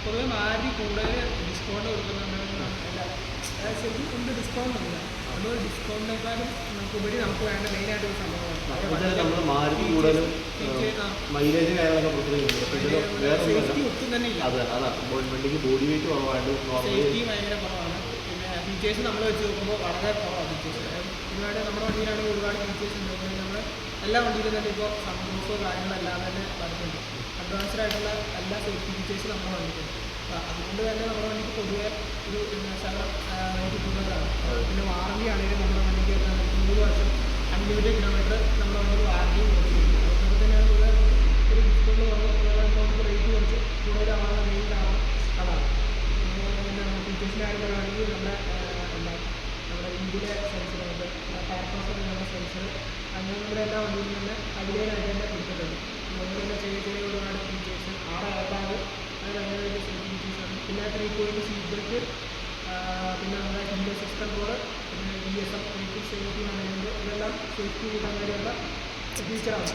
പൊതുവെ മാറി കൂടുതൽ ഡിസ്കൗണ്ട് കൊടുക്കുന്നുണ്ടെങ്കിൽ ശരിക്കും കൊണ്ട് ഡിസ്കൗണ്ട് ഇല്ല. നമ്മൾ ഡിസ്കൗണ്ടിനേക്കാളും ഉപരി നമുക്ക് വേണ്ട മെയിനായിട്ട് ഒരു സംഭവമാണ് സേഫ്റ്റി ഒട്ടും തന്നെ ഇല്ല. സേഫ്റ്റി ഭയങ്കര കുറവാണ്. പിന്നെ ഫീച്ചേഴ്സ് നമ്മൾ വെച്ച് നോക്കുമ്പോൾ വളരെ കുറവാണ് ഫീച്ചേഴ്സ്. ഒരുപാട് നമ്മുടെ വണ്ടിയിലാണെങ്കിൽ ഒരുപാട് ഫീച്ചേഴ്സ് ഉണ്ട്. നമ്മൾ എല്ലാ വണ്ടിയിലും തന്നെ ഇപ്പോൾ സൺറൂഫോ കാര്യങ്ങളെല്ലാം തന്നെ വരുന്നുണ്ട്. അഡ്വാൻസ്ഡ് ആയിട്ടുള്ള എല്ലാ സേഫ്റ്റി ഫീച്ചേഴ്സും നമ്മുടെ വണ്ടിക്കുണ്ട്. അതുകൊണ്ട് തന്നെ നമ്മുടെ വണ്ടിക്ക് പൊതുവെ ഒരു ശകലം റേറ്റ് കൂടുതലാണ്. പിന്നെ വാറണ്ടി ആണെങ്കിലും നമ്മുടെ വണ്ടിക്ക് 3 വർഷം 500 കിലോമീറ്റർ നമ്മുടെ വണ്ടിക്ക് വാറണ്ടിയും കൊടുക്കുന്നുണ്ട്. അതുകൊണ്ട് തന്നെയാണ് പൊതുവെ ഒരു ഡിസ്കൗണ്ട് നമുക്ക് റേറ്റ് കുറച്ച് കൂടുതലാവാനുള്ള മെയിൻ കാരണം അതാണ്. പിന്നെ ഫീച്ചേഴ്സിൻ്റെ കാര്യം പറയുകയാണെങ്കിൽ നമ്മുടെ ഇന്ത്യയിലെ സെൻസർ ഫയർ പാസ് സെൻസർ അങ്ങനെ നമ്മുടെ എല്ലാ വണ്ടിയിലും തന്നെ ഹൈലൈനായിട്ട് തന്നെ കൊടുത്തിട്ടുണ്ട്. അതുപോലെ തന്നെ ചെറിയ ചെറിയ ഒരുപാട് ഫീച്ചേഴ്സ് 6 എയർബാഗ് അങ്ങനെ അങ്ങനെ വലിയ സേഫ്റ്റി ഫീച്ചേഴ്സാണ്. പിന്നെ 3 സീറ്റ് ബെൽറ്റ്, പിന്നെ നമ്മുടെ ഹിൻഡോ കൺട്രോൾ, പിന്നെ ESM സേഫ്റ്റി മാനേജ്മെൻറ്റ്, ഇതെല്ലാം സേഫ്റ്റി കൂട്ടാൻ വേണ്ടിയുള്ള ഫീച്ചറാണ്.